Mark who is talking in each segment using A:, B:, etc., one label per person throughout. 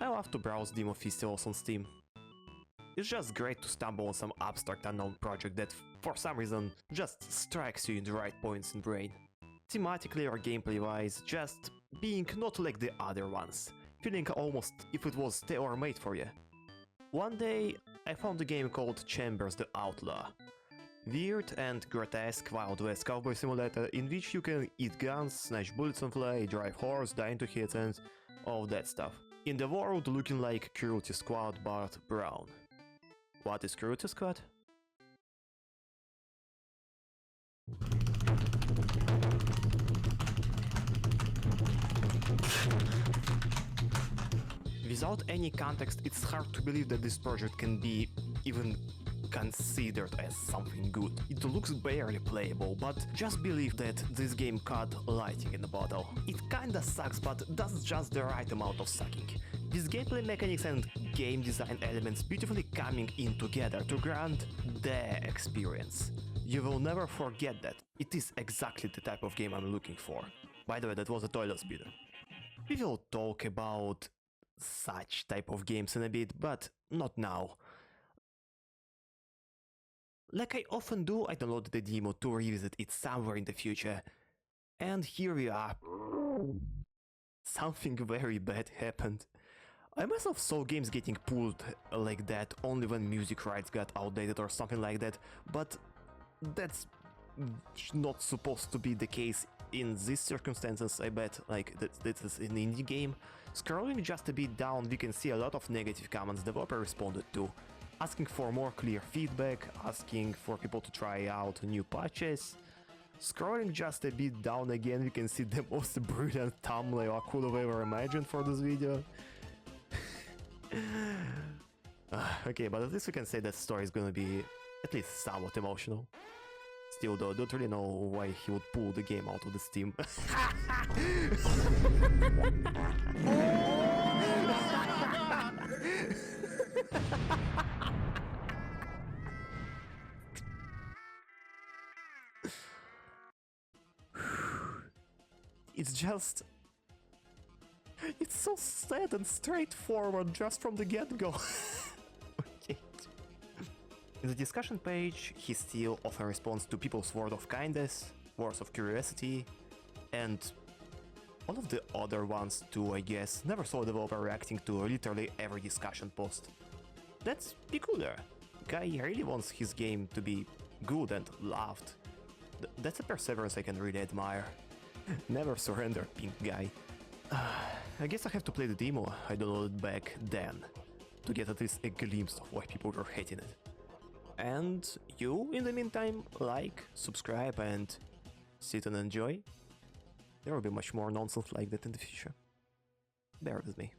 A: I love to browse demo festivals on Steam. It's just great to stumble on some abstract unknown project that, for some reason, just strikes you in the right points in brain. Thematically or gameplay-wise, just being not like the other ones, feeling almost if it was tailor-made for you. One day, I found a game called Chambers the Outlaw. Weird and grotesque Wild West cowboy simulator in which you can eat guns, snatch bullets on fly, drive horse, die into hits and all that stuff. In the world looking like Cruelty Squad but brown. What is Cruelty Squad? Without any context, it's hard to believe that this project can be even considered as something good. It looks barely playable, but just believe that this game caught lightning in a bottle. It kinda sucks, but does just the right amount of sucking. These gameplay mechanics and game design elements beautifully coming in together to grant the experience. You will never forget that. It is exactly the type of game I'm looking for. By the way, that was a toilet speeder. We will talk about such type of games in a bit, but not now. Like I often do, I downloaded the demo to revisit it somewhere in the future. And here we are. Something very bad happened. I myself saw games getting pulled like that only when music rights got outdated or something like that, but that's not supposed to be the case in these circumstances. I bet, like, this is an indie game. Scrolling just a bit down, we can see a lot of negative comments developer responded to, asking for more clear feedback, asking for people to try out new patches. Scrolling just a bit down again, we can see the most brilliant thumbnail I could have ever imagined for this video. Okay, but at least we can say that story is gonna be at least somewhat emotional. Still though, don't really know why he would pull the game out of the Steam. It's just... it's so sad and straightforward just from the get-go. Okay. In the discussion page, he still often responds to people's word of kindness, words of curiosity, and all of the other ones too, I guess. Never saw a developer reacting to literally every discussion post. That's peculiar. Guy really wants his game to be good and loved. That's a perseverance I can really admire. Never surrender, pink guy. I guess I have to play the demo I downloaded back then, to get at least a glimpse of why people were hating it. And you, in the meantime, like, subscribe and sit and enjoy. There will be much more nonsense like that in the future. Bear with me.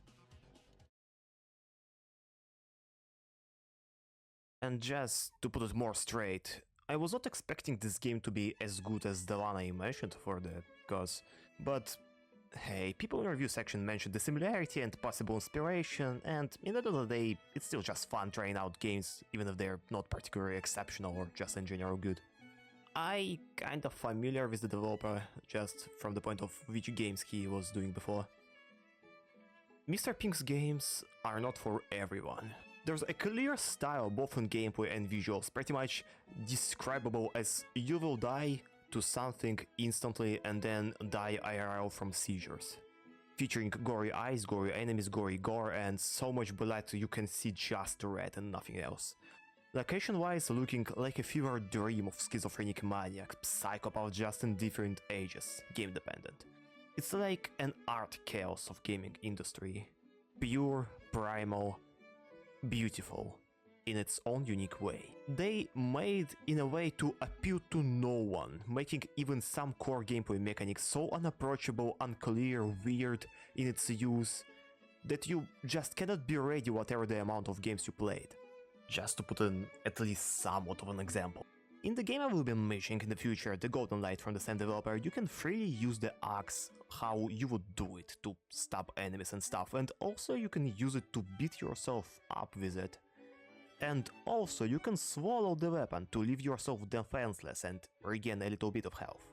A: And just to put it more straight, I was not expecting this game to be as good as the one I mentioned for the cause, but hey, people in the review section mentioned the similarity and possible inspiration, and in the end of the day, it's still just fun trying out games, even if they're not particularly exceptional or just in general good. I kinda familiar with the developer, just from the point of which games he was doing before. Mr. Pink's games are not for everyone. There's a clear style both in gameplay and visuals, pretty much describable as you will die to something instantly and then die IRL from seizures. Featuring gory eyes, gory enemies, gory gore, and so much blood you can see just red and nothing else. Location-wise, looking like a fever dream of schizophrenic maniac, psychopath just in different ages, game dependent. It's like an art chaos of gaming industry. Pure, primal, beautiful, in its own unique way. They made in a way to appeal to no one, making even some core gameplay mechanics so unapproachable, unclear, weird in its use, that you just cannot be ready whatever the amount of games you played. Just to put in at least somewhat of an example. In the game I will be mentioning in the future, the Golden Light from the same developer, you can freely use the axe how you would do it to stab enemies and stuff, and also you can use it to beat yourself up with it. And also you can swallow the weapon to leave yourself defenseless and regain a little bit of health.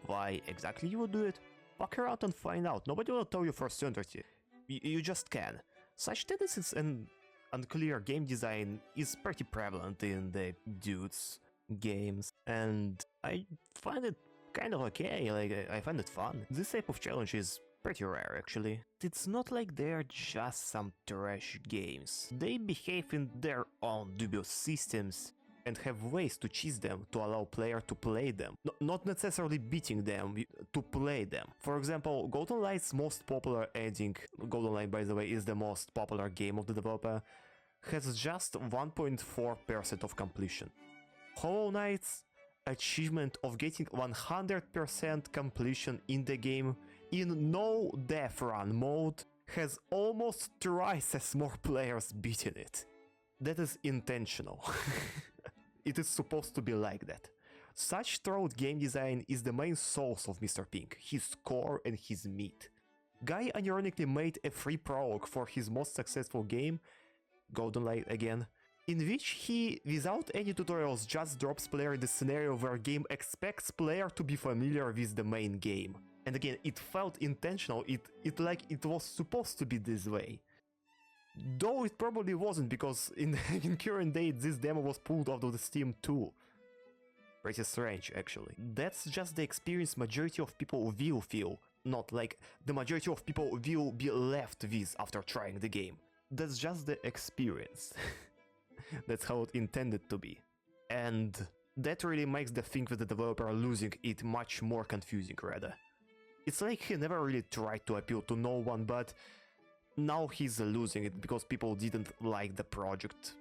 A: Why exactly you would do it? Fuck around and find out, nobody will tell you for certainty. You just can. Such tendencies and unclear game design is pretty prevalent in the dudes games, and I find it kind of okay, like I find it fun. This type of challenge is pretty rare actually. It's not like they're just some trash games. They behave in their own dubious systems and have ways to cheese them to allow player to play them. Not necessarily beating them, to play them. For example, Golden Light's most popular ending, Golden Light by the way is the most popular game of the developer, has just 1.4% of completion. Hollow Knight's achievement of getting 100% completion in the game in no death run mode has almost twice as more players beaten it. That is intentional. It is supposed to be like that. Such thorough game design is the main source of Mr. Pink, his core and his meat. Guy unironically made a free prologue for his most successful game, Golden Light again, in which he, without any tutorials, just drops player in the scenario where game expects player to be familiar with the main game. And again, it felt intentional, it like it was supposed to be this way. Though it probably wasn't, because in current date this demo was pulled out of the Steam too. Pretty strange actually. That's just the experience majority of people will feel, not like the majority of people will be left with after trying the game. That's just the experience. That's how it intended to be. And that really makes the thing with the developer losing it much more confusing rather. It's like he never really tried to appeal to no one, but now he's losing it because people didn't like the project,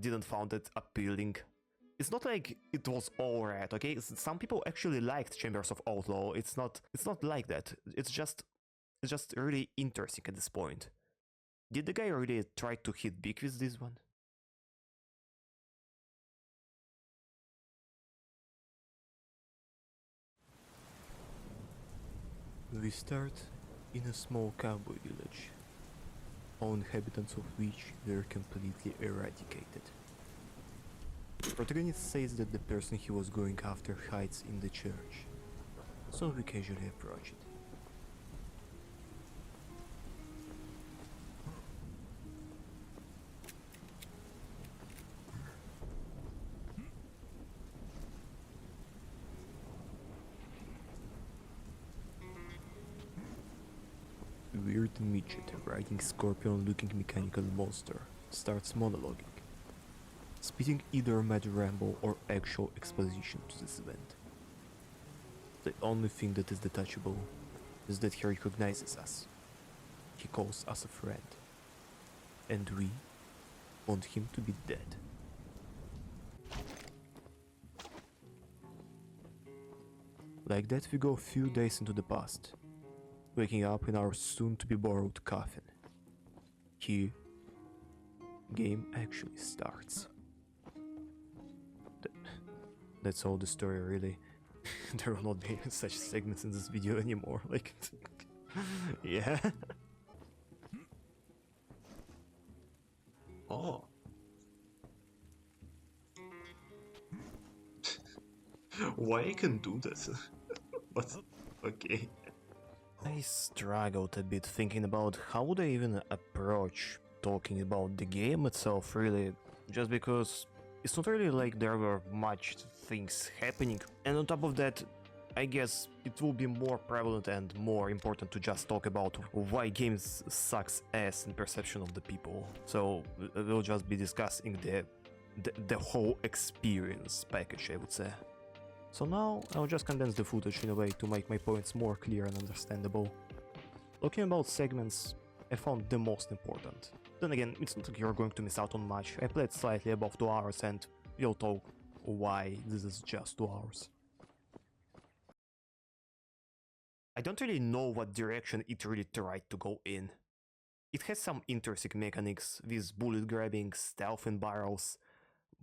A: didn't find it appealing. It's not like it was alright, okay? Some people actually liked Chambers of Outlaw. It's not like that. It's just really interesting at this point. Did the guy really try to hit big with this one? We start in a small cowboy village, all inhabitants of which were completely eradicated. The protagonist says that the person he was going after hides in the church, so we casually approach it. Weird midget riding scorpion-looking mechanical monster starts monologuing, spitting either mad ramble or actual exposition to this event. The only thing that is detachable is that he recognizes us. He calls us a friend, and we want him to be dead. Like that we go a few days into the past, waking up in our soon-to-be-borrowed coffin. Here, game actually starts. That's all the story, really. There will not be such segments in this video anymore, like... yeah. Oh. Why I can do this? But, okay. I struggled a bit thinking about how would I even approach talking about the game itself, really, just because it's not really like there were much things happening, and on top of that, I guess it will be more prevalent and more important to just talk about why games sucks ass in perception of the people. So we'll just be discussing the whole experience package, I would say. So now I'll just condense the footage in a way to make my points more clear and understandable. Talking about segments, I found the most important. Then again, it's not like you're going to miss out on much. I played slightly above 2 hours and we'll talk why this is just 2 hours. I don't really know what direction it really tried to go in. It has some interesting mechanics with bullet grabbing, stealth and barrels,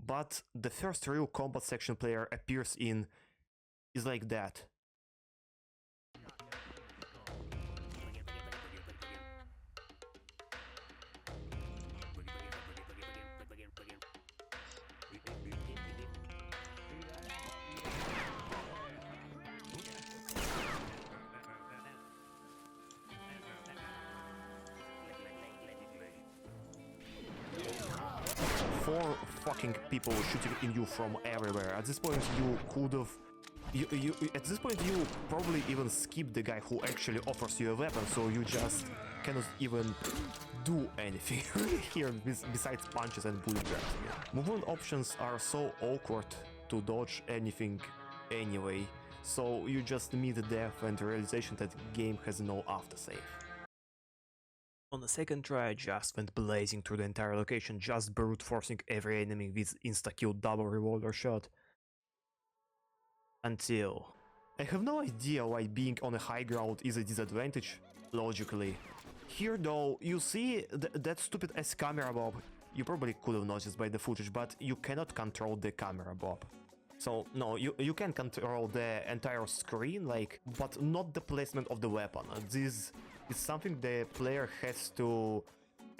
A: but the first real combat section player appears in is like that. four fucking people shooting in you from everywhere. At this point, you could have. At this point, you probably even skip the guy who actually offers you a weapon, so you just cannot even do anything here besides punches and bullet grabs. Movement options are so awkward to dodge anything anyway, so you just meet death and the realization that the game has no aftersave. On the second try, I just went blazing through the entire location, just brute forcing every enemy with insta-kill double revolver shot. Until... I have no idea why being on a high ground is a disadvantage, logically. Here though, you see that stupid ass camera bob. You probably could have noticed by the footage, but you cannot control the camera bob. So no, you can control the entire screen, like, but not the placement of the weapon. This is something the player has to,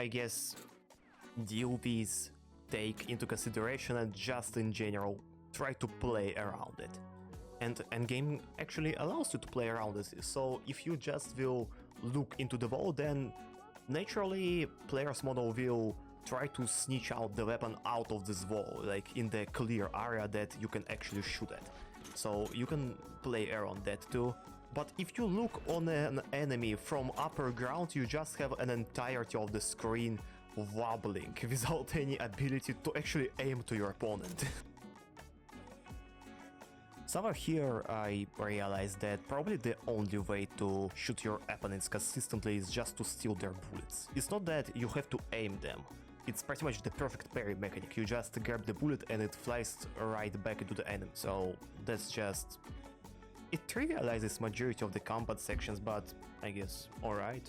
A: I guess, deal with, take into consideration, and just in general try to play around it. And endgame actually allows you to play around this, so if you just will look into the wall, then naturally player's model will try to snitch out the weapon out of this wall, like in the clear area that you can actually shoot at. So you can play around that too. But if you look on an enemy from upper ground, you just have an entirety of the screen wobbling without any ability to actually aim to your opponent. Somewhere here I realized that probably the only way to shoot your opponents consistently is just to steal their bullets. It's not that you have to aim them. It's pretty much the perfect parry mechanic. You just grab the bullet and it flies right back into the enemy. So that's just... It trivializes majority of the combat sections, but I guess alright.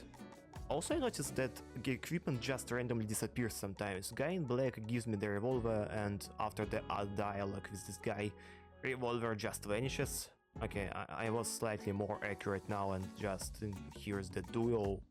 A: Also I noticed that the equipment just randomly disappears sometimes. Guy in black gives me the revolver, and after the dialogue with this guy, revolver just vanishes. Okay, I was slightly more accurate now, and just here's the duel.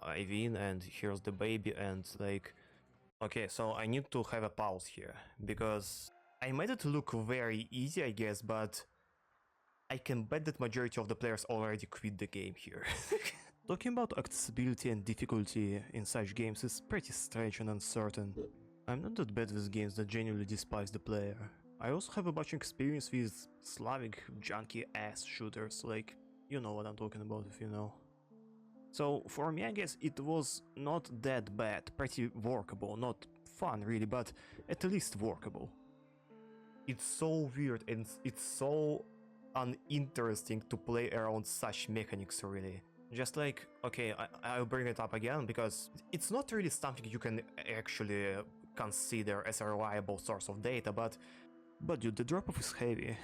A: I win, and here's the baby, and like... Okay, so I need to have a pause here, because I made it look very easy, I guess, but I can bet that majority of the players already quit the game here. Talking about accessibility and difficulty in such games is pretty strange and uncertain. I'm not that bad with games that genuinely despise the player. I also have a bunch of experience with Slavic junky ass shooters, like, you know what I'm talking about if you know. So for me, I guess it was not that bad, pretty workable, not fun really, but at least workable. It's so weird and it's so uninteresting to play around such mechanics really. Just like, okay, I'll bring it up again because it's not really something you can actually consider as a reliable source of data, but dude, the drop-off is heavy.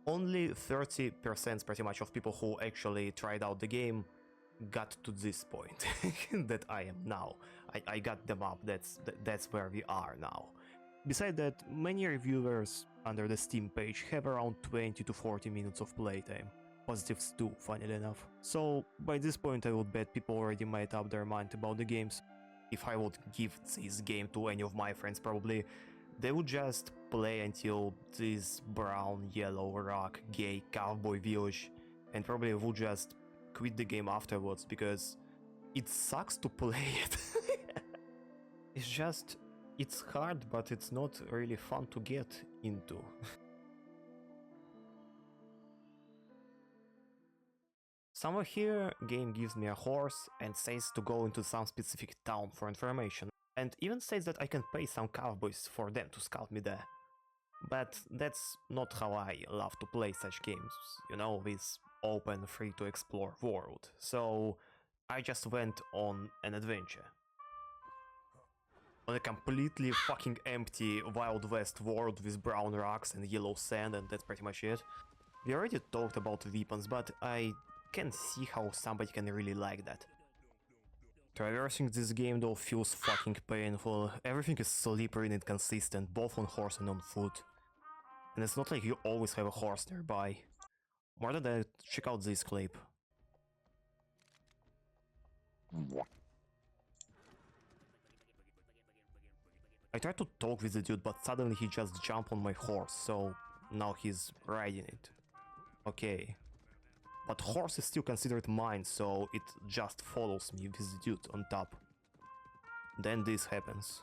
A: Only 30% pretty much of people who actually tried out the game got to this point that I am now. I got them up, that's where we are now. Besides that, many reviewers under the Steam page have around 20 to 40 minutes of playtime. Positives too, funnily enough. So by this point I would bet people already made up their mind about the games. If I would give this game to any of my friends, probably they would just play until this brown, yellow, rock, gay cowboy village, and probably would just quit the game afterwards because it sucks to play it. It's just, it's hard, but it's not really fun to get into. Somewhere here, game gives me a horse and says to go into some specific town for information, and even says that I can pay some cowboys for them to scout me there. But that's not how I love to play such games, you know, with open, free to explore world. So I just went on an adventure. On a completely fucking empty Wild West world with brown rocks and yellow sand, and that's pretty much it. We already talked about weapons, but I can see how somebody can really like that. Traversing this game though feels fucking painful. Everything is slippery and inconsistent, both on horse and on foot. And it's not like you always have a horse nearby. More than that, check out this clip. I tried to talk with the dude, but suddenly he just jumped on my horse, so now he's riding it. Okay. But horse is still considered mine, so it just follows me with the dude on top. Then this happens.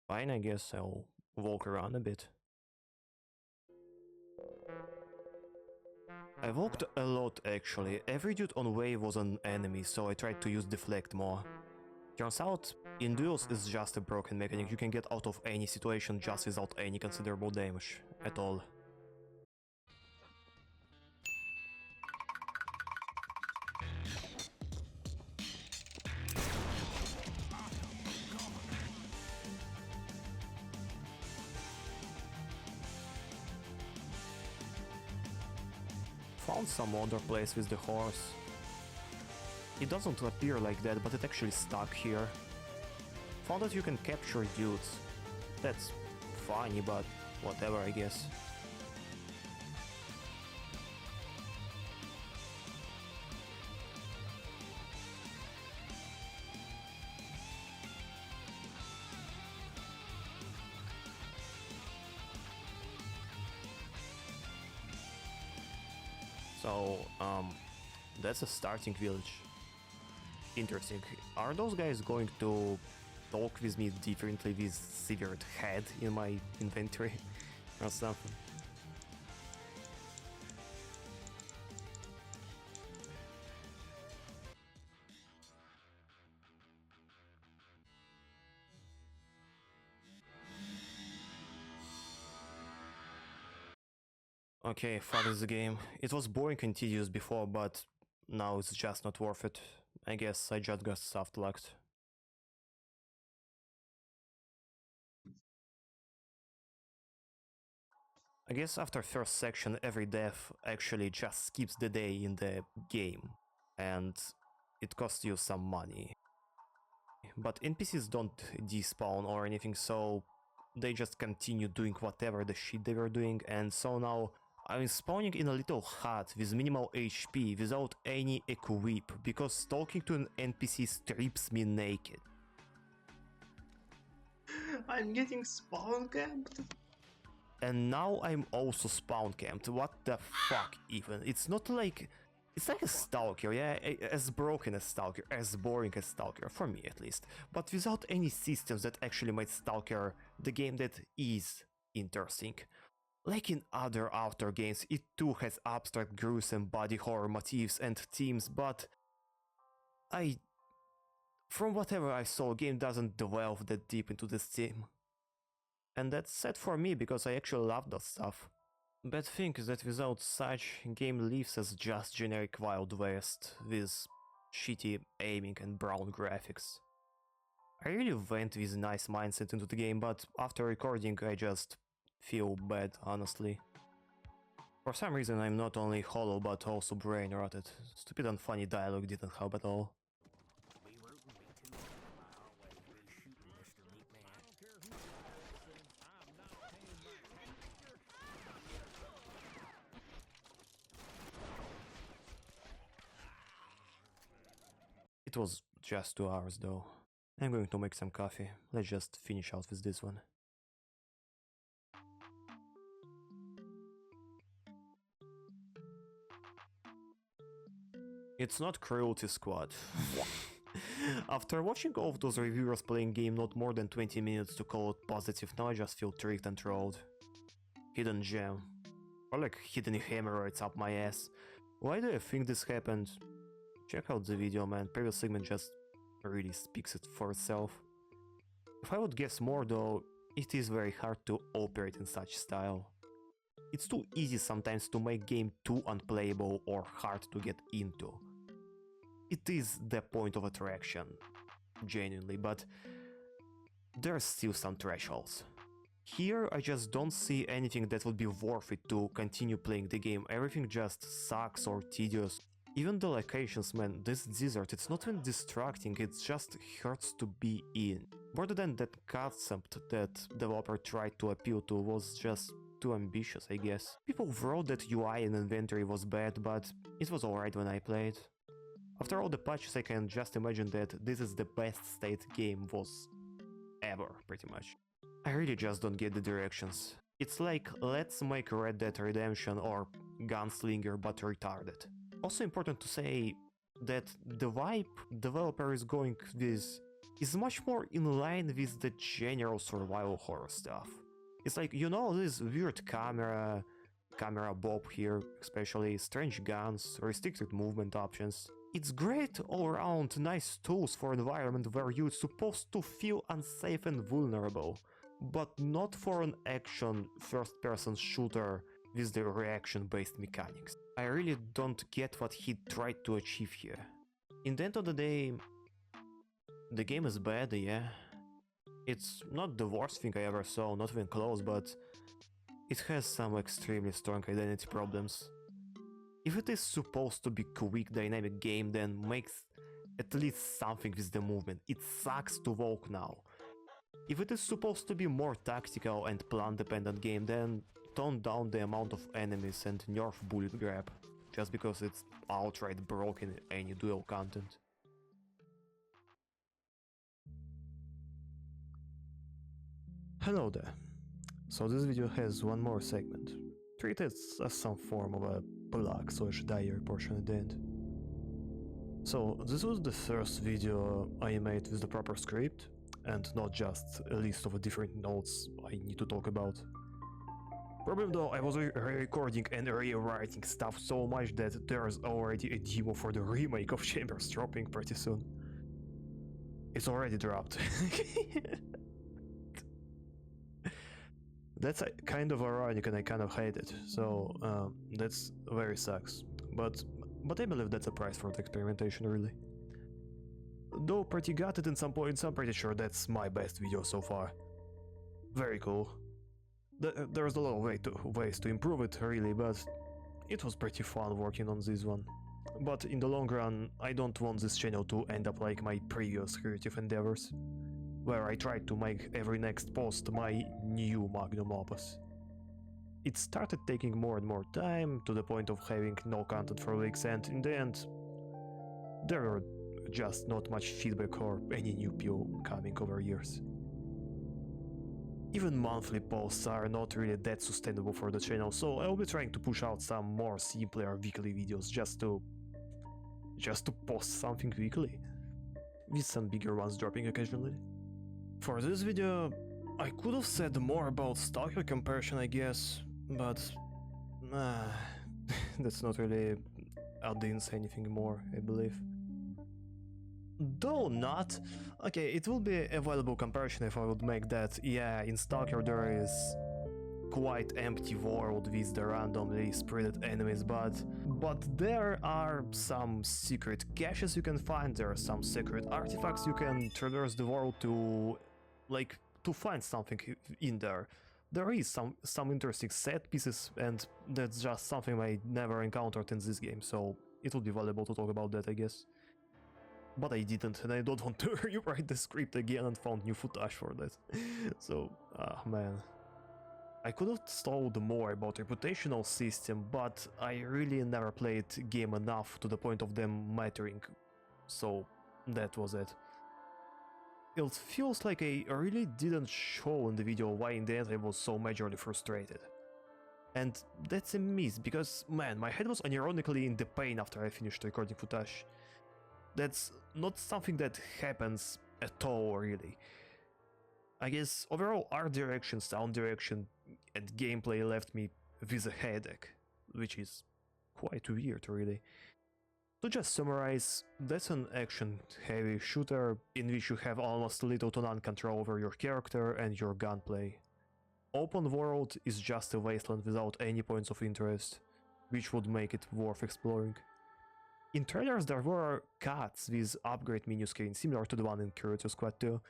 A: Fine, I guess I'll walk around a bit. I walked a lot actually. Every dude on way was an enemy, so I tried to use deflect more. Turns out, in duels it's just a broken mechanic. You can get out of any situation just without any considerable damage at all. Found some other place with the horse. It doesn't appear like that, but it actually stuck here. Found that you can capture dudes. That's funny, but whatever, I guess. So, that's a starting village. Interesting. Are those guys going to talk with me differently with severed head in my inventory or something? Okay, fuck this game. It was boring and tedious before, but now it's just not worth it. I guess I just got soft-locked. I guess after first section, every death actually just skips the day in the game, and it costs you some money. But NPCs don't despawn or anything, so they just continue doing whatever the shit they were doing, and so now I'm spawning in a little hut with minimal HP without any equip, because talking to an NPC strips me naked.
B: I'm getting spawn camped.
A: And now I'm also spawn camped. What the fuck even? It's not like... It's like a Stalker, yeah? As broken as Stalker, as boring as Stalker, for me at least. But without any systems that actually make Stalker the game that is interesting. Like in other Outer games, it too has abstract, gruesome body horror motifs and themes, but... From whatever I saw, game doesn't delve that deep into this theme. And that's sad for me, because I actually love that stuff. Bad thing is that without such, game lives as just generic Wild West, with shitty aiming and brown graphics. I really went with nice mindset into the game, but after recording I just feel bad, honestly. For some reason I'm not only hollow but also brain rotted. Stupid and funny dialogue didn't help at all. It was just 2 hours though. I'm going to make some coffee. Let's just finish out with this one. It's not Cruelty Squad. After watching all of those reviewers playing game not more than 20 minutes to call it positive, now I just feel tricked and trolled. Hidden gem. Or like hidden hemorrhoids up my ass. Why do I think this happened? Check out the video, man. Previous segment just really speaks it for itself. If I would guess more though, it is very hard to operate in such style. It's too easy sometimes to make game too unplayable or hard to get into. It is the point of attraction, genuinely, but there's still some thresholds. Here I just don't see anything that would be worth it to continue playing the game. Everything just sucks or tedious. Even the locations, man, this desert, it's not even distracting, it just hurts to be in. More than that concept that developer tried to appeal to was just too ambitious, I guess. People wrote that UI and inventory was bad, but it was alright when I played. After all the patches, I can just imagine that this is the best state game was ever, pretty much. I really just don't get the directions. It's like, let's make Red Dead Redemption or Gunslinger but retarded. Also important to say that the vibe developer is going with is much more in line with the general survival horror stuff. It's like, you know, this weird camera bob here, especially strange guns, restricted movement options. It's great all around nice tools for an environment where you're supposed to feel unsafe and vulnerable, but not for an action first-person shooter with the reaction-based mechanics. I really don't get what he tried to achieve here. In the end of the day, the game is bad, yeah. It's not the worst thing I ever saw, not even close, but it has some extremely strong identity problems. If it is supposed to be a quick dynamic game, then make at least something with the movement. It sucks to walk now. If it is supposed to be more tactical and plan dependent game, then tone down the amount of enemies and nerf bullet grab, just because it's outright broken in any dual content. Hello there. So this video has one more segment. Treat it as some form of a plug/diary portion at the end. So this was the first video I made with the proper script, and not just a list of different notes I need to talk about. Problem though, I was re-recording and rewriting stuff so much that there's already a demo for the remake of Chambers dropping pretty soon. It's already dropped. That's kind of ironic and I kind of hate it, so that's very sucks. But I believe that's a price for the experimentation, really. Though pretty gutted in some points, I'm pretty sure that's my best video so far. Very cool. There's a lot of ways to improve it, really, but it was pretty fun working on this one. But in the long run, I don't want this channel to end up like my previous creative endeavors, where I tried to make every next post my new magnum opus. It started taking more and more time, to the point of having no content for weeks, and in the end, there were just not much feedback or any new people coming over years. Even monthly posts are not really that sustainable for the channel, so I'll be trying to push out some more simpler weekly videos just to post something weekly, with some bigger ones dropping occasionally. For this video, I could have said more about Stalker comparison, I guess, but that's not really adds anything more, I believe. Though not. Okay, it will be a valuable comparison if I would make that, yeah, in Stalker there is quite empty world with the randomly spread enemies, but there are some secret caches you can find, there are some secret artifacts you can traverse the world to, like, to find something in there. There is some interesting set pieces, and that's just something I never encountered in this game, so it will be valuable to talk about that, I guess. But I didn't, and I don't want to rewrite the script again and found new footage for that. So, man. I could have told more about reputational system, but I really never played game enough to the point of them mattering. So, that was it. It feels like I really didn't show in the video why in the end I was so majorly frustrated. And that's a miss, because, man, my head was unironically in the pain after I finished recording footage. That's not something that happens at all, really. I guess overall art direction, sound direction, and gameplay left me with a headache, which is quite weird, really. To just summarize, that's an action-heavy shooter in which you have almost little to none control over your character and your gunplay. Open world is just a wasteland without any points of interest, which would make it worth exploring. In trailers there were cuts with upgrade menu screen similar to the one in Curator Squad 2.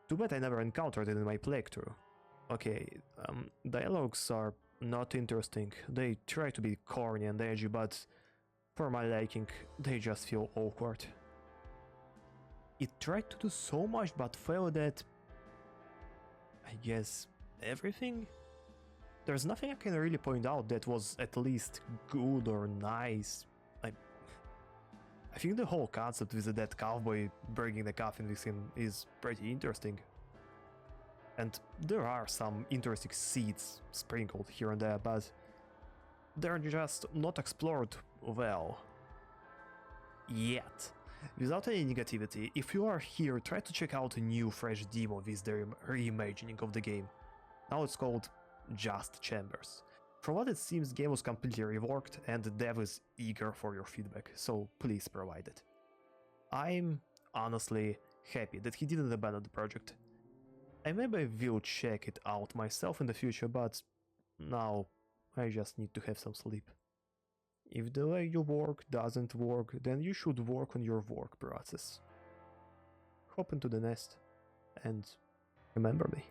A: Too bad I never encountered it in my playthrough. Okay, dialogues are not interesting, they try to be corny and edgy, but for my liking, they just feel awkward. It tried to do so much but failed at, I guess, everything? There's nothing I can really point out that was at least good or nice. I think the whole concept with the dead cowboy bringing the coffin with him is pretty interesting. And there are some interesting seeds sprinkled here and there, but they're just not explored well. Yet. Without any negativity, if you are here, try to check out a new fresh demo with their reimagining of the game. Now it's called Just Chambers. From what it seems, the game was completely reworked and the dev is eager for your feedback, so please provide it. I'm honestly happy that he didn't abandon the project. I maybe will check it out myself in the future, but now I just need to have some sleep. If the way you work doesn't work, then you should work on your work process. Hop into the nest and remember me.